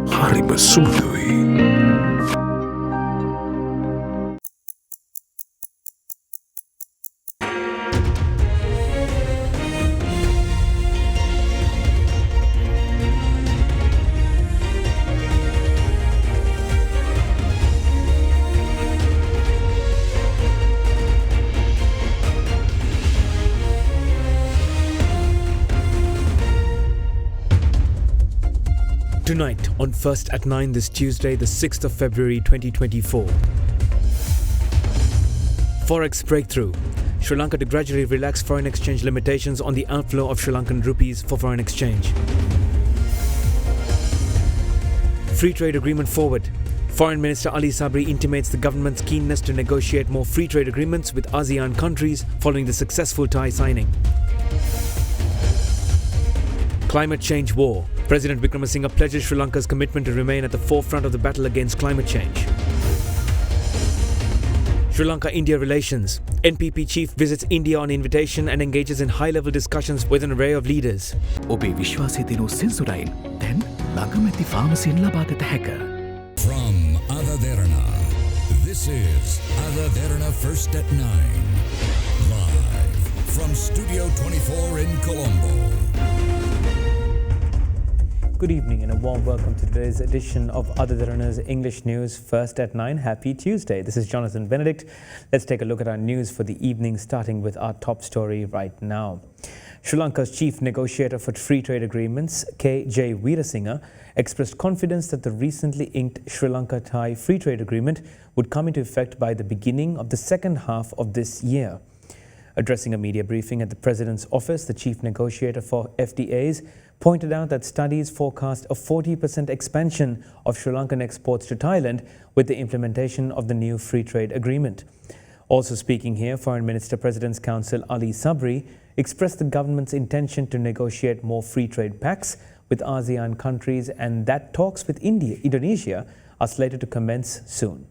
හරිම සුදුයි. Tonight on First at 9 this Tuesday, the 6th of February 2024. Forex breakthrough. Sri Lanka to gradually relax foreign exchange limitations on the outflow of Sri Lankan rupees for foreign exchange. Free trade agreement forward. Foreign Minister Ali Sabri intimates the government's keenness to negotiate more free trade agreements with ASEAN countries following the successful Thai signing. Climate change war. President Wickremesinghe pledges Sri Lanka's commitment to remain at the forefront of the battle against climate change. Sri Lanka-India relations. NPP chief visits India on invitation and engages in high-level discussions with an array of leaders. ඔබේ විශ්වාසය දිනු සෙන්සුරයින් දැන් ළඟමැති ෆාමසියෙන් ලබාගත හැක. From AdaDerana, this is AdaDerana First at 9. Live from Studio 24 in Colombo. Good evening and a warm welcome to today's edition of AdaDerana's English News First at 9. Happy Tuesday. This is Jonathan Benedict. Let's take a look at our news for the evening, starting with our top story right now. Sri Lanka's chief negotiator for free trade agreements, K.J. Weerasinghe, expressed confidence that the recently inked Sri Lanka-Thai free trade agreement would come into effect by the beginning of the second half of this year. Addressing a media briefing at the President's office, the chief negotiator for FTAs pointed out that studies forecast a 40% expansion of Sri Lankan exports to Thailand with the implementation of the new free trade agreement. Also speaking here, Foreign Minister President's Counsel Ali Sabri expressed the government's intention to negotiate more free trade pacts with ASEAN countries and that talks with Indonesia are slated to commence soon.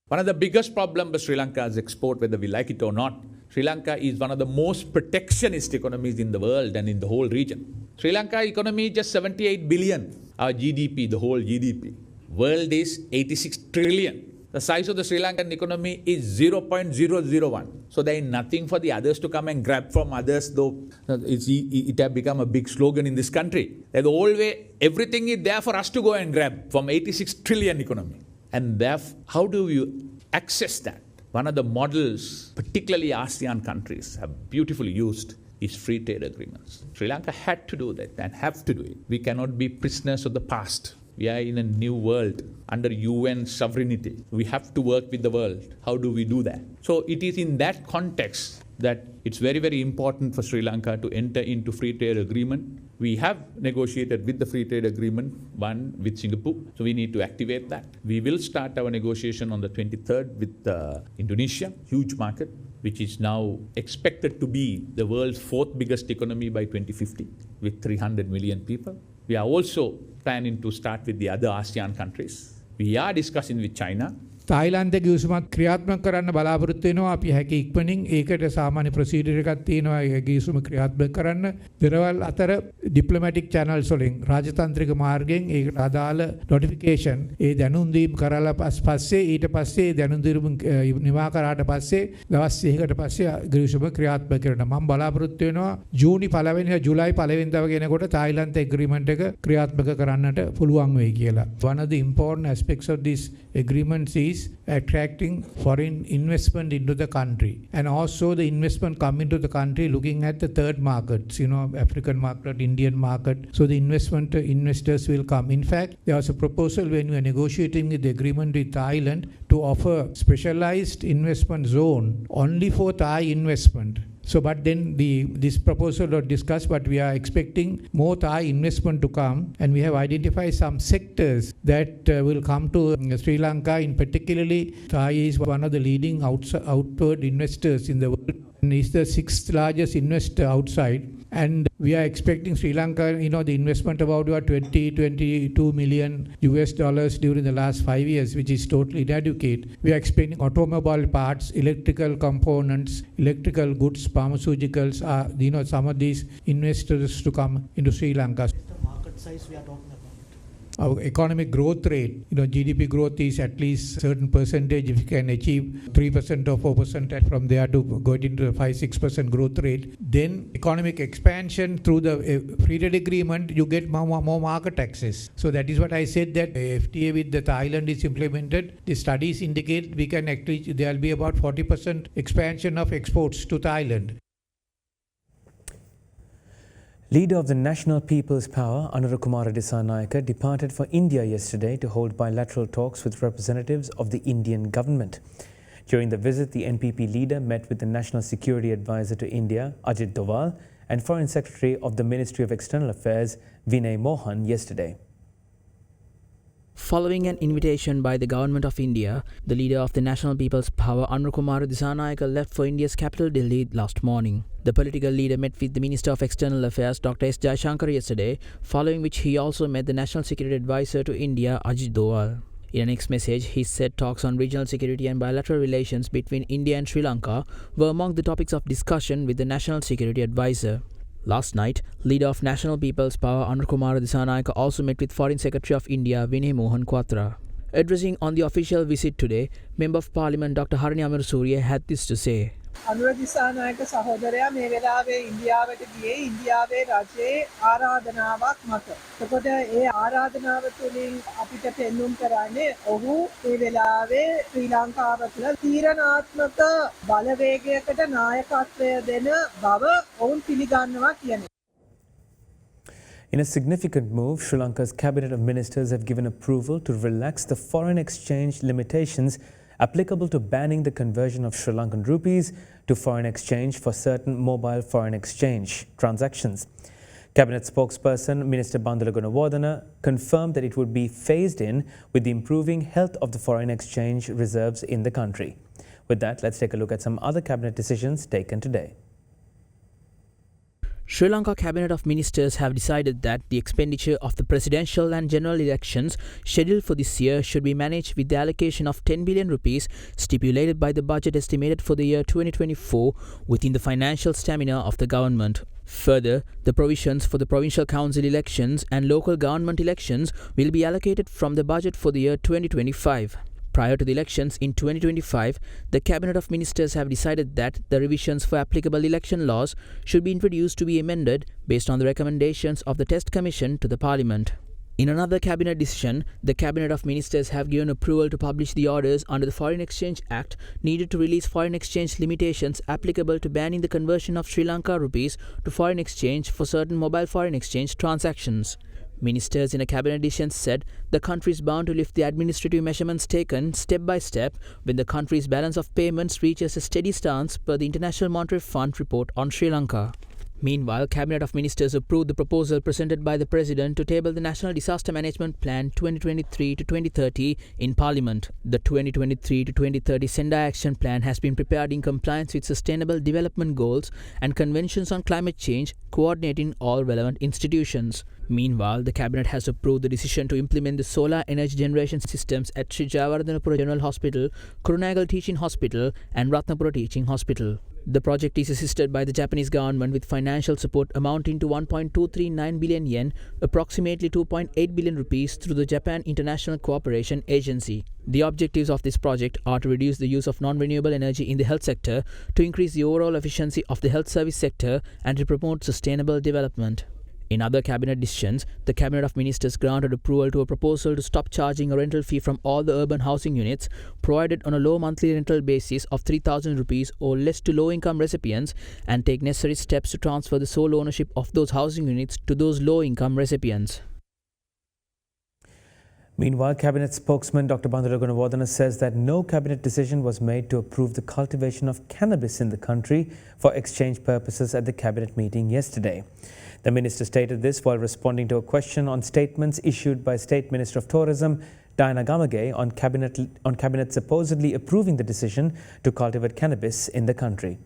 One of the biggest problems with Sri Lanka's export, whether we like it or not, Sri Lanka is one of the most protectionist economies in the world and in the whole region. Sri Lanka economy is just 78 billion, our GDP, the whole GDP. World is 86 trillion. The size of the Sri Lankan economy is 0.001. So there is nothing for the others to come and grab from others, though it has become a big slogan in this country. There's always, everything is there for us to go and grab from 86 trillion economy. And therefore, how do you access that? One of the models, particularly ASEAN countries, have beautifully used is free trade agreements. Sri Lanka had to do that and have to do it. We cannot be prisoners of the past. We are in a new world under UN sovereignty. We have to work with the world. How do we do that? So it is in that context that it's very, very important for Sri Lanka to enter into free trade agreement. We have negotiated with the free trade agreement, one with Singapore, so we need to activate that. We will start our negotiation on the 23rd with Indonesia, huge market, which is now expected to be the world's fourth biggest economy by 2050 with 300 million people. We are also planning to start with the other ASEAN countries. We are discussing with China. තායිලන්තයේ ගිවිසුමක් ක්‍රියාත්මක කරන්න බලාපොරොත්තු වෙනවා අපි හැකි ඉක්මනින් ඒකට සාමාන්‍ය ප්‍රොසීඩර් එකක් තියෙනවා ඒ ගිවිසුම ක්‍රියාත්මක කරන්න දෙරවල් අතර ඩිප්ලොමැටික් channels වලින් රාජතාන්ත්‍රික මාර්ගයෙන් ඒකට අදාළ නොටිෆිකේෂන් ඒ දැනුම් දීම් කරලා පස්සේ ඊට පස්සේ දැනුම් දීම නිවා කරාට පස්සේ දවස් 30කට පස්සේ ගිවිසුම ක්‍රියාත්මක කරනවා මම බලාපොරොත්තු වෙනවා ජූනි 1 වෙනිදා ජූලයි 1 වෙනිදා වෙනකොට තායිලන්ත ඇග්‍රීමන්ට් එක ක්‍රියාත්මක කරන්නට පුළුවන් වෙයි කියලා. One of the important aspects of this agreement is attracting foreign investment into the country and also the investment come into the country looking at the third markets, African market, Indian market, so the investors will come. In fact, there was a proposal when we were negotiating the agreement with Thailand to offer specialized investment zone only for Thai investment. So, but then this proposal was discussed, but we are expecting more Thai investment to come, and we have identified some sectors that will come to Sri Lanka. In particularly, Thai is one of the leading outward investors in the world, and is the sixth largest investor outside. And we are expecting Sri Lanka, the investment about $22 million during the last 5 years, which is totally inadequate. We are expecting automobile parts, electrical components, electrical goods, pharmaceuticals, some of these investors to come into Sri Lanka. The market size we are talking about. our economic growth rate, GDP growth is at least certain percentage. If you can achieve 3% or 4% and from there to go into a 5-6% growth rate, then economic expansion through the free trade agreement, you get more market access. So that is what I said, that FTA with the Thailand is implemented. The studies indicate we can actually, there will be about 40% expansion of exports to Thailand. Leader of the National People's Power, Anura Kumara Dissanayaka, departed for India yesterday to hold bilateral talks with representatives of the Indian government. During the visit, the NPP leader met with the National Security Advisor to India, Ajit Doval, and Foreign Secretary of the Ministry of External Affairs, Vinay Mohan, yesterday. Following an invitation by the Government of India, the leader of the National People's Power, Anura Kumara Dissanayaka, left for India's capital Delhi last morning. The political leader met with the Minister of External Affairs, Dr. S. Jaishankar, yesterday, following which he also met the National Security Advisor to India, Ajit Doval. In an next message, he said talks on regional security and bilateral relations between India and Sri Lanka were among the topics of discussion with the National Security Advisor. Last night, leader of National People's Power Anura Kumara Dissanayaka also met with Foreign Secretary of India Vinay Mohan Quatra. Addressing on the official visit today, Member of Parliament Dr. Harani Amarasuriya had this to say. Anura Dissanayake සහෝදරයා මේ වෙලාවේ ඉන්දියාවට ගියේ ඉන්දියාවේ රජයේ ආරාධනාවක් මත. එතකොට ඒ ආරාධනාව තුළින් අපිට පෙන්වුම් කරන්නේ ඔහු මේ වෙලාවේ ශ්‍රී ලංකාව තුළ තීරණාත්මක බලවේගයකට නායකත්වය දෙන බව ඔවුන් පිළිගන්නවා කියන්නේ. In a significant move, Sri Lanka's Cabinet of Ministers have given approval to relax the foreign exchange limitations applicable to banning the conversion of Sri Lankan rupees to foreign exchange for certain mobile foreign exchange transactions. Cabinet spokesperson Minister Bandula Gunawardena confirmed that it would be phased in with the improving health of the foreign exchange reserves in the country. With that, let's take a look at some other cabinet decisions taken today. Sri Lanka Cabinet of Ministers have decided that the expenditure of the presidential and general elections scheduled for this year should be managed with the allocation of 10 billion rupees stipulated by the budget estimated for the year 2024 within the financial stamina of the government. Further, the provisions for the provincial council elections and local government elections will be allocated from the budget for the year 2025. Prior to the elections in 2025, the Cabinet of Ministers have decided that the revisions for applicable election laws should be introduced to be amended based on the recommendations of the Test Commission to the Parliament. In another Cabinet decision, the Cabinet of Ministers have given approval to publish the orders under the Foreign Exchange Act needed to release foreign exchange limitations applicable to banning the conversion of Sri Lanka rupees to foreign exchange for certain mobile foreign exchange transactions. Ministers in a cabinet decision said the country is bound to lift the administrative measurements taken step by step when the country's balance of payments reaches a steady stance per the International Monetary Fund report on Sri Lanka. Meanwhile, Cabinet of Ministers approved the proposal presented by the President to table the National Disaster Management Plan 2023 to 2030 in Parliament. The 2023 to 2030 Sendai Action Plan has been prepared in compliance with Sustainable Development Goals and Conventions on Climate Change, coordinating all relevant institutions. Meanwhile, the Cabinet has approved the decision to implement the solar energy generation systems at Sri Jayawardhanapura General Hospital, Kurunagal Teaching Hospital and Ratnapura Teaching Hospital. The project is assisted by the Japanese government with financial support amounting to 1.239 billion yen, approximately 2.8 billion rupees through the Japan International Cooperation Agency. The objectives of this project are to reduce the use of non-renewable energy in the health sector, to increase the overall efficiency of the health service sector and to promote sustainable development. In other cabinet decisions, the Cabinet of Ministers granted approval to a proposal to stop charging a rental fee from all the urban housing units provided on a low monthly rental basis of 3,000 rupees or less to low-income recipients and take necessary steps to transfer the sole ownership of those housing units to those low-income recipients. Meanwhile, Cabinet spokesman Dr. Bandula Gunawardena says that no cabinet decision was made to approve the cultivation of cannabis in the country for exchange purposes at the cabinet meeting yesterday. The minister stated this while responding to a question on statements issued by State Minister of Tourism Derana English on cabinet supposedly approving the decision to cultivate cannabis in the country.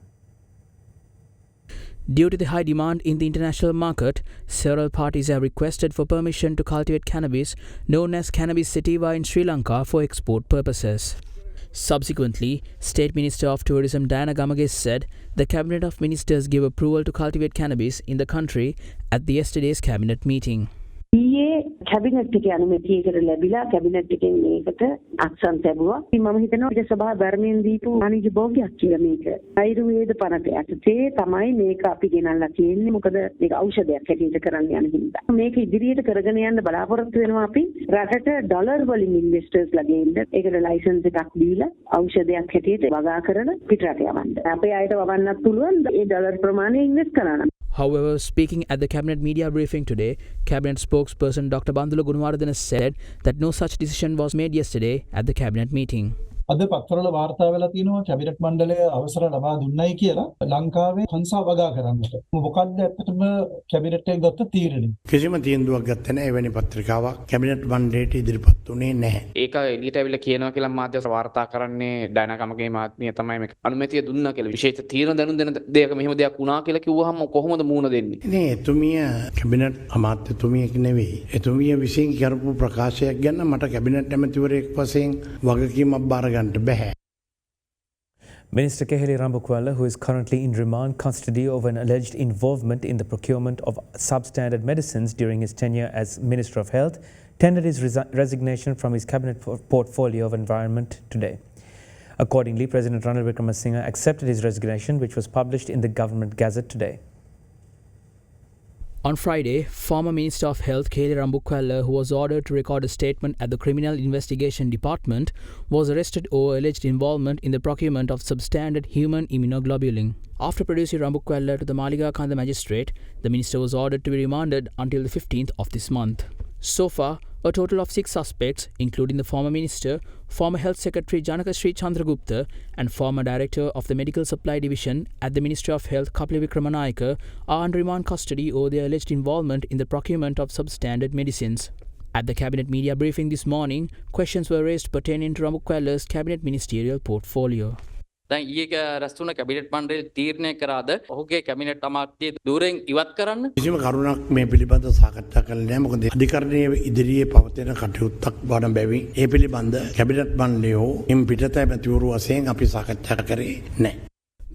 Due to the high demand in the international market, several parties have requested for permission to cultivate cannabis, known as cannabis sativa, in Sri Lanka for export purposes. Subsequently, State Minister of Tourism Derana English said the Cabinet of Ministers gave approval to cultivate cannabis in the country at the yesterday's cabinet meeting. ඊයේ cabinet එකේ අනුමැතියකට ලැබිලා cabinet එකෙන් මේකට අත්සන් ලැබුවා. ඉතින් මම හිතනවා ඒ සභාව ධර්මයෙන් දීපු වාණිජ්‍ය භෝගයක් කියලා මේක. ආයුර්වේද පනත යටතේ තමයි මේක අපි ගෙනල්ලා තියෙන්නේ. මොකද මේක ඖෂධයක් හැටියට කරන්න යන හින්දා. මේක ඉදිරියට කරගෙන යන්න බලාපොරොත්තු වෙනවා අපි. රටට ඩොලර් වලින් ඉන්වෙස්ටර්ස් ලාගේ ඉන්න ඒකට ලයිසන්ස් එකක් දීලා ඖෂධයක් හැටියට වගා කරන පිටරට යවන්න. අපේ අයට වවන්නත් පුළුවන් ඒ ඩොලර් ප්‍රමාණය ඉන්වෙස්ට් කරන්න. However, speaking at the cabinet media briefing today, cabinet spokesperson Dr. Bandula Gunawardena said that no such decision was made yesterday at the cabinet meeting. අද පත්තරවල වාර්තා වෙලා තියෙනවා කැබිනට් මණ්ඩලය අවසර ලබා දුන්නයි කියලා ලංකාවේ කන්සා වගා කරන්නට. මොකක්ද ඇත්තටම කැබිනට් එක ගත්ත තීරණය? කිසිම තීන්දුවක් ගත්තේ නැහැ. එවැනි පත්‍රිකාවක් කැබිනට් මණ්ඩලයට ඉදිරිපත් වුණේ නැහැ. ඒක එළියට ඇවිල්ලා කියනවා කියලා මාධ්‍ය වාර්තා කරන්නේ ඩයනාකමගේ මාත්මිය තමයි මේක අනුමැතිය දුන්නා කියලා. විශේෂ තීරණ දැනුම් දෙන දෙයක මෙහෙම දෙයක් වුණා කියලා කිව්වහම කොහොමද මූණ දෙන්නේ? නේ එතුමිය කැබිනට් අමාත්‍යතුමියක් නෙවෙයි. එතුමිය විසින් කරපු ප්‍රකාශයක් ගැන මට කැබිනට් ඇමතිවරයෙක් වශයෙන් වගකීමක් බාර Minister Keheli Rambukwala, who is currently in remand custody over an alleged involvement in the procurement of substandard medicines during his tenure as Minister of Health, tendered his resignation from his cabinet portfolio of environment today. Accordingly, President Ranil Wickremesinghe accepted his resignation, which was published in the Government Gazette today. On Friday, former Minister of Health Keheli Rambukwala, who was ordered to record a statement at the Criminal Investigation Department, was arrested over alleged involvement in the procurement of substandard human immunoglobulin. After producing Rambukwala to the Maliga Kanda magistrate, the minister was ordered to be remanded until the 15th of this month. So far, a total of 6 suspects, including the former minister, former Health Secretary Janaka Sri Chandragupta, and former Director of the Medical Supply Division at the Ministry of Health Kapila Wickramanayaka, are under remand custody over their alleged involvement in the procurement of substandard medicines. At the cabinet media briefing this morning, questions were raised pertaining to Rambukwala's cabinet ministerial portfolio. දැන් ඊයේ රැස්තුන cabinet මණ්ඩලය තීරණය කරාද ඔහුගේ cabinet අමාත්‍ය ධූරයෙන් ඉවත් කරන්න? කිසිම කරුණක් මේ පිළිබඳව සාකච්ඡා කළේ නැහැ. මොකද අධිකරණයේ ඉදිරියේ පවතින කටයුත්තක් වන බැවින් ඒ පිළිබඳ කැබිනට් මණ්ඩලය ඉන් පිටත ඇමතිවරු වශයෙන් අපි සාකච්ඡා කරේ නැහැ.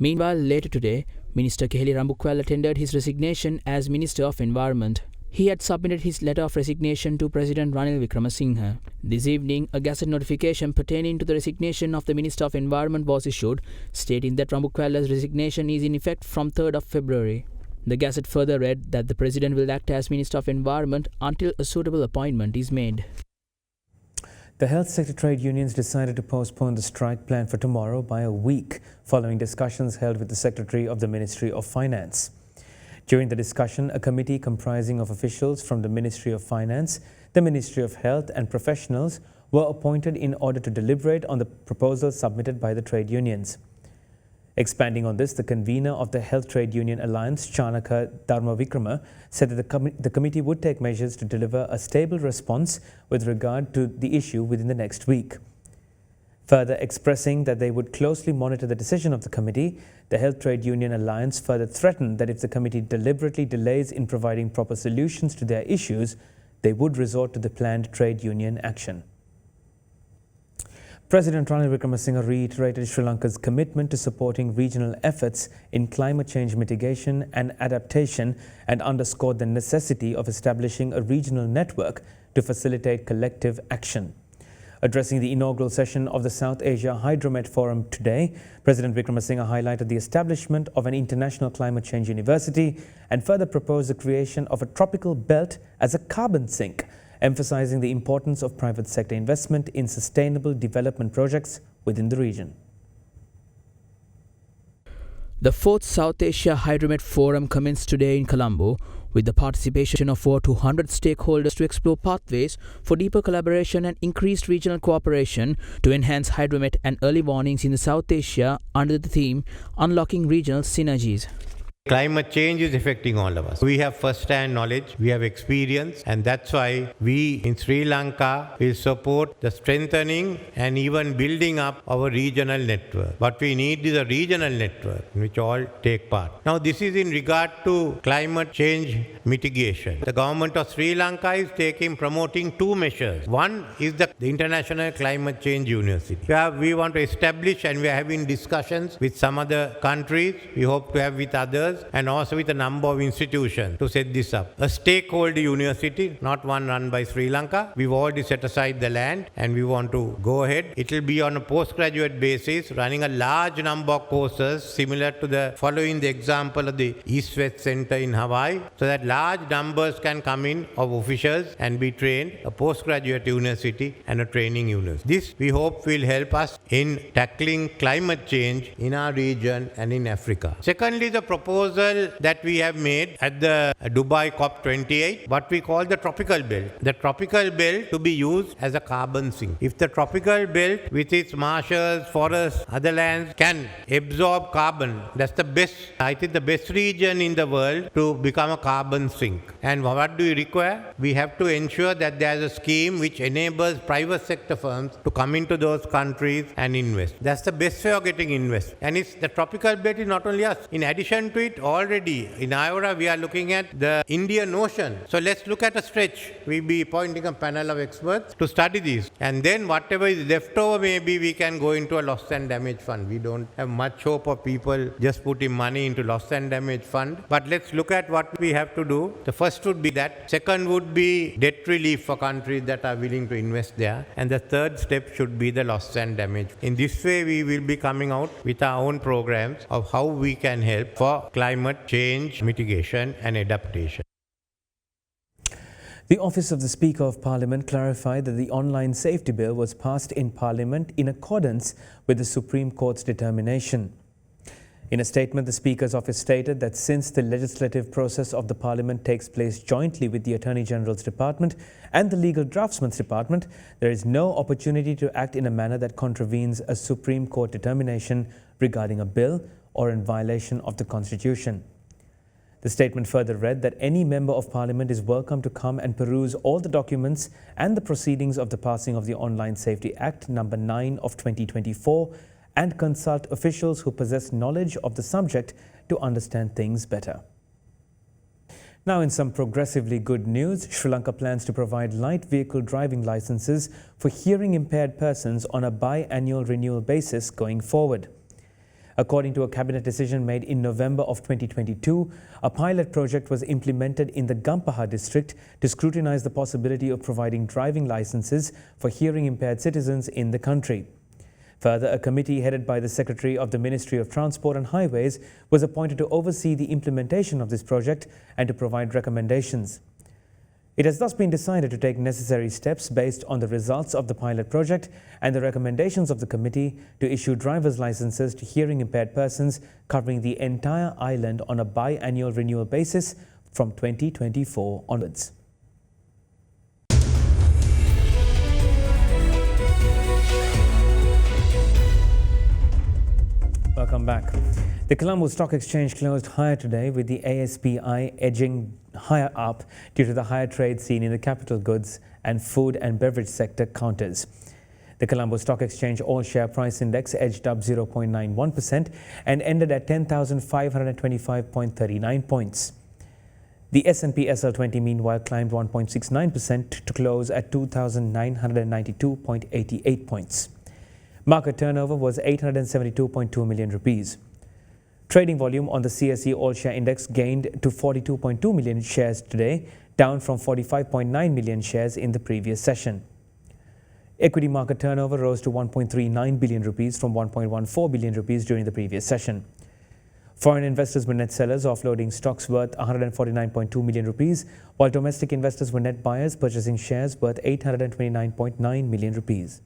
Meanwhile, later today, Minister Keheli Rambukwala tendered his resignation as Minister of Environment. He had submitted his letter of resignation to President Ranil Wickremesinghe. This evening, a Gazette notification pertaining to the resignation of the Minister of Environment was issued, stating that Rambukwala's resignation is in effect from 3rd of February. The Gazette further read that the President will act as Minister of Environment until a suitable appointment is made. The health sector trade unions decided to postpone the strike plan for tomorrow by a week, following discussions held with the Secretary of the Ministry of Finance. During the discussion, a committee comprising of officials from the Ministry of Finance, the Ministry of Health and professionals were appointed in order to deliberate on the proposals submitted by the trade unions. Expanding on this, the convener of the Health Trade Union Alliance, Chanaka Dharmavikrama, said that the committee would take measures to deliver a stable response with regard to the issue within the next week. Further expressing that they would closely monitor the decision of the committee, the Health Trade Union Alliance further threatened that if the committee deliberately delays in providing proper solutions to their issues, they would resort to the planned trade union action. President Ranil Wickremesinghe reiterated Sri Lanka's commitment to supporting regional efforts in climate change mitigation and adaptation and underscored the necessity of establishing a regional network to facilitate collective action. Addressing the inaugural session of the South Asia Hydromet Forum today, President Wickremesinghe highlighted the establishment of an international climate change university and further proposed the creation of a tropical belt as a carbon sink, emphasizing the importance of private sector investment in sustainable development projects within the region. The 4th South Asia Hydromet Forum commenced today in Colombo, with the participation of over 200 stakeholders to explore pathways for deeper collaboration and increased regional cooperation to enhance hydromet and early warnings in the South Asia under the theme Unlocking Regional Synergies. Climate change is affecting all of us. We have first-hand knowledge, we have experience, and that's why we in Sri Lanka will support the strengthening and even building up our regional network. What we need is a regional network in which all take part. Now this is in regard to climate change mitigation. The government of Sri Lanka is promoting 2 measures. One is the International Climate Change University. We want to establish, and we are having discussions with some other countries. We hope to have with others, and also with a number of institutions to set this up. A stakeholder university, not one run by Sri Lanka. We've already set aside the land and we want to go ahead. It will be on a postgraduate basis, running a large number of courses similar to the following the example of the East-West Center in Hawaii, so that large numbers can come in of officials and be trained, a postgraduate university and a training university. This we hope will help us in tackling climate change in our region and in Africa. Secondly, the proposal that we have made at the Dubai COP28, what we call the tropical belt. The tropical belt to be used as a carbon sink. If the tropical belt with its marshes, forests, other lands can absorb carbon, that's the best, I think the best region in the world to become a carbon sink. And what do we require? We have to ensure that there is a scheme which enables private sector firms to come into those countries and invest. That's the best way of getting invest. And it's the tropical belt is not only us. In addition to it, already in Anura we are looking at the Indian Ocean. So let's look at a stretch. We'll be appointing a panel of experts to study these. And then whatever is left over, maybe we can go into a loss and damage fund. We don't have much hope of people just putting money into loss and damage fund. But let's look at what we have to do. The first would be that. Second would be debt relief for countries that are willing to invest there. And the third step should be the loss and damage. In this way, we will be coming out with our own programs of how we can help for climate change mitigation and adaptation. The Office of the Speaker of Parliament clarified that the online safety bill was passed in Parliament in accordance with the Supreme Court's determination. In a statement, the Speaker's office stated that since the legislative process of the Parliament takes place jointly with the Attorney General's Department and the Legal Draftsman's Department, there is no opportunity to act in a manner that contravenes a Supreme Court determination regarding a bill or in violation of the Constitution. The statement further read that any member of Parliament is welcome to come and peruse all the documents and the proceedings of the passing of the Online Safety Act No. 9 of 2024 and consult officials who possess knowledge of the subject to understand things better. Now, in some progressively good news, Sri Lanka plans to provide light vehicle driving licenses for hearing impaired persons on a biannual renewal basis going forward. According to a cabinet decision made in November of 2022, a pilot project was implemented in the Gampaha district to scrutinize the possibility of providing driving licenses for hearing impaired citizens in the country. Further, a committee headed by the Secretary of the Ministry of Transport and Highways was appointed to oversee the implementation of this project and to provide recommendations. It has thus been decided to take necessary steps based on the results of the pilot project and the recommendations of the committee to issue driver's licenses to hearing impaired persons covering the entire island on a biannual renewal basis from 2024 onwards. Welcome back. The Colombo Stock Exchange closed higher today with the ASPI edging higher up due to the higher trade seen in the capital goods and food and beverage sector counters. The Colombo Stock Exchange all-share price index edged up 0.91% and ended at 10,525.39 points. The S&P SL20 meanwhile climbed 1.69% to close at 2,992.88 points. Market turnover was 872.2 million rupees. Trading volume on the CSE all-share index gained to 42.2 million shares today, down from 45.9 million shares in the previous session. Equity market turnover rose to 1.39 billion rupees from 1.14 billion rupees during the previous session. Foreign investors were net sellers, offloading stocks worth 149.2 million rupees, while domestic investors were net buyers, purchasing shares worth 829.9 million rupees.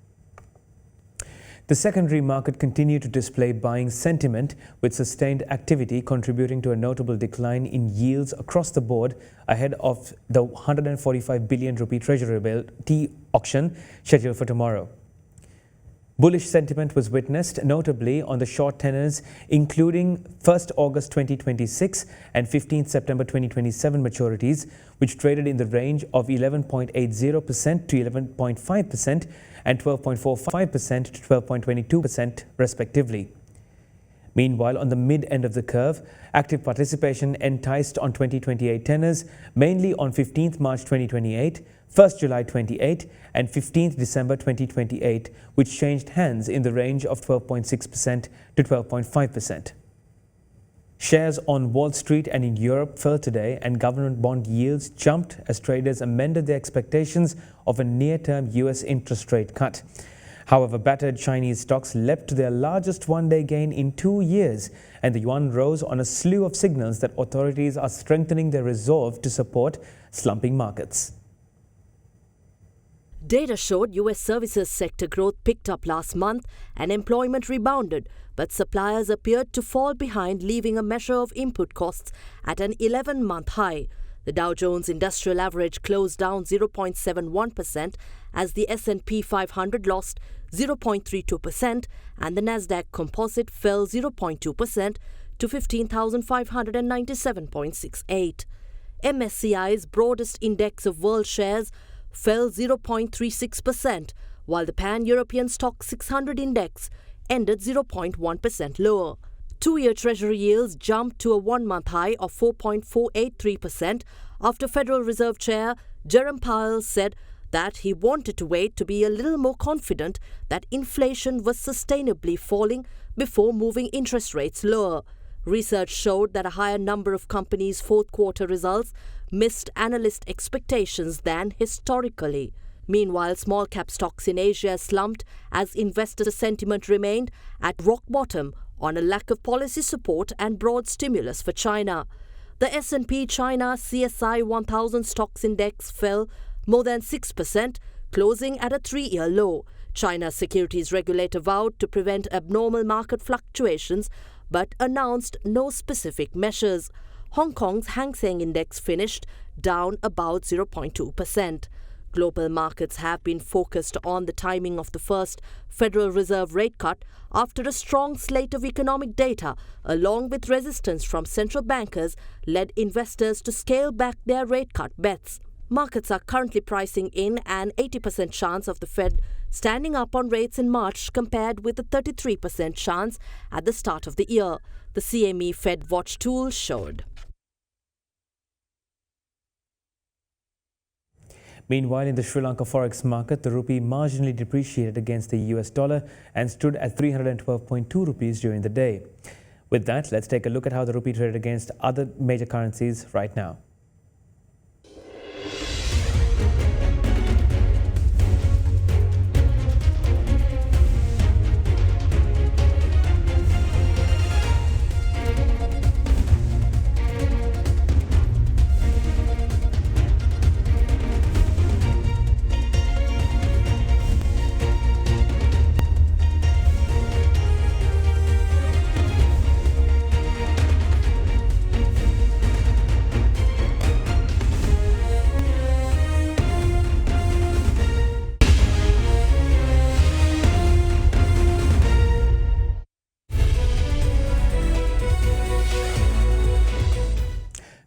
The secondary market continued to display buying sentiment, with sustained activity contributing to a notable decline in yields across the board ahead of the 145 billion rupee treasury bill T auction scheduled for tomorrow. Bullish sentiment was witnessed notably on the short tenors, including 1st August 2026 and 15th September 2027 maturities, which traded in the range of 11.80% to 11.5% and 12.45% to 12.22% respectively. Meanwhile, on the mid-end of the curve, active participation enticed on 2028 tenors, mainly on 15th March 2028, 1st July 28 and 15th December 2028, which changed hands in the range of 12.6% to 12.5%. Shares on Wall Street and in Europe fell today, and government bond yields jumped as traders amended their expectations of a near-term US interest rate cut. However, battered Chinese stocks leapt to their largest one-day gain in 2 years, and the yuan rose on a slew of signals that authorities are strengthening their resolve to support slumping markets. Data showed US services sector growth picked up last month and employment rebounded, but suppliers appeared to fall behind, leaving a measure of input costs at an 11-month high. The Dow Jones Industrial Average closed down 0.71% as the S&P 500 lost 0.32% and the Nasdaq Composite fell 0.2% to 15,597.68. MSCI's broadest index of world shares fell 0.36%, while the Pan-European Stock 600 index ended 0.1% lower. Two-year Treasury yields jumped to a one-month high of 4.483% after Federal Reserve Chair Jerome Powell said that he wanted to wait to be a little more confident that inflation was sustainably falling before moving interest rates lower. Research showed that a higher number of companies' fourth-quarter results missed analyst expectations than historically. Meanwhile, small-cap stocks in Asia slumped as investor sentiment remained at rock bottom on a lack of policy support and broad stimulus for China. The S&P China CSI 1000 stocks index fell more than 6%, closing at a 3-year low. China's securities regulator vowed to prevent abnormal market fluctuations but announced no specific measures. Hong Kong's Hang Seng index finished down about 0.2%. Global markets have been focused on the timing of the first Federal Reserve rate cut after a strong slate of economic data, along with resistance from central bankers, led investors to scale back their rate cut bets. Markets are currently pricing in an 80% chance of the Fed standing up on rates in March compared with a 33% chance at the start of the year, the CME Fed Watch tool showed. Meanwhile, in the Sri Lanka forex market, the rupee marginally depreciated against the US dollar and stood at 312.2 rupees during the day. With that, let's take a look at how the rupee traded against other major currencies right now.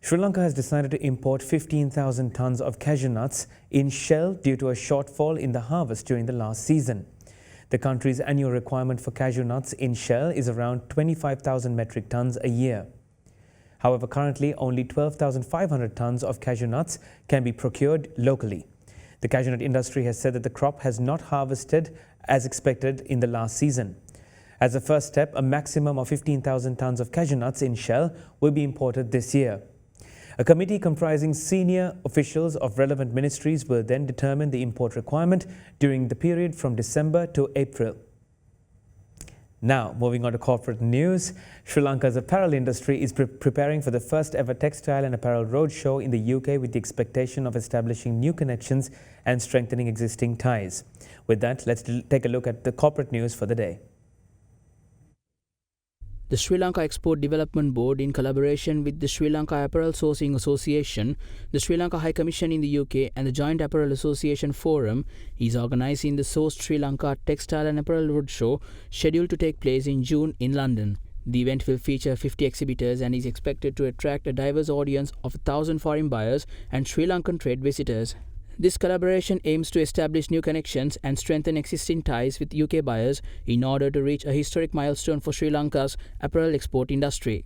Sri Lanka has decided to import 15,000 tons of cashew nuts in shell due to a shortfall in the harvest during the last season. The country's annual requirement for cashew nuts in shell is around 25,000 metric tons a year. However, currently only 12,500 tons of cashew nuts can be procured locally. The cashew nut industry has said that the crop has not harvested as expected in the last season. As a first step, a maximum of 15,000 tons of cashew nuts in shell will be imported this year. A committee comprising senior officials of relevant ministries will then determine the import requirement during the period from December to April. Now, moving on to corporate news, Sri Lanka's apparel industry is preparing for the first ever textile and apparel roadshow in the UK with the expectation of establishing new connections and strengthening existing ties. With that, let's take a look at the corporate news for the day. The Sri Lanka Export Development Board, in collaboration with the Sri Lanka Apparel Sourcing Association, the Sri Lanka High Commission in the UK and the Joint Apparel Association Forum, is organising the Sourced Sri Lanka Textile and Apparel Roadshow scheduled to take place in June in London. The event will feature 50 exhibitors and is expected to attract a diverse audience of 1,000 foreign buyers and Sri Lankan trade visitors. This collaboration aims to establish new connections and strengthen existing ties with UK buyers in order to reach a historic milestone for Sri Lanka's apparel export industry.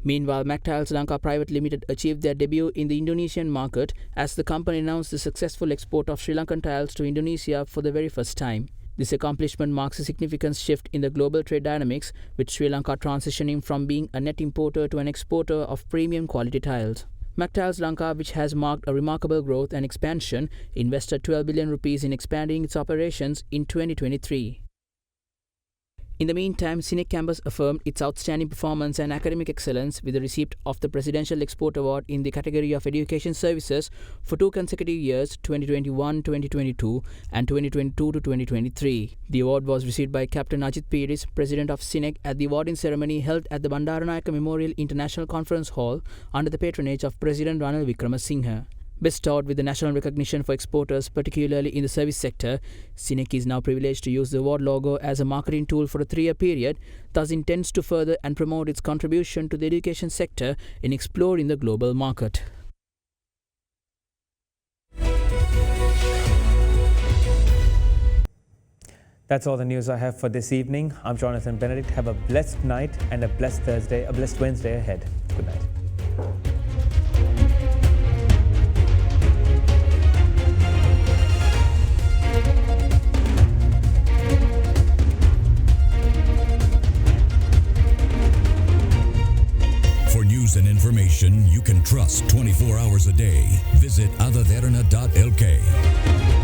Meanwhile, McTiles Lanka Private Limited achieved their debut in the Indonesian market as the company announced the successful export of Sri Lankan tiles to Indonesia for the very first time. This accomplishment marks a significant shift in the global trade dynamics, with Sri Lanka transitioning from being a net importer to an exporter of premium quality tiles. McTiles Lanka, which has marked a remarkable growth and expansion, invested 12 billion rupees in expanding its operations in 2023. In the meantime, Cinec campus affirmed its outstanding performance and academic excellence with the receipt of the Presidential Export Award in the category of Education Services for 2 consecutive years, 2021-2022 and 2022-2023. The award was received by Captain Ajit Piris, President of Cinec, at the awarding ceremony held at the Derana Memorial International Conference Hall under the patronage of President Ranil Wickremesinghe. Bestowed with the national recognition for exporters, particularly in the service sector, Cinec is now privileged to use the award logo as a marketing tool for a 3-year period, thus intends to further and promote its contribution to the education sector in exploring the global market. That's all the news I have for this evening. I'm Jonathan Benedict. Have a blessed night and a blessed Wednesday ahead. Good night. For news and information you can trust 24 hours a day, visit AdaDerana.lk.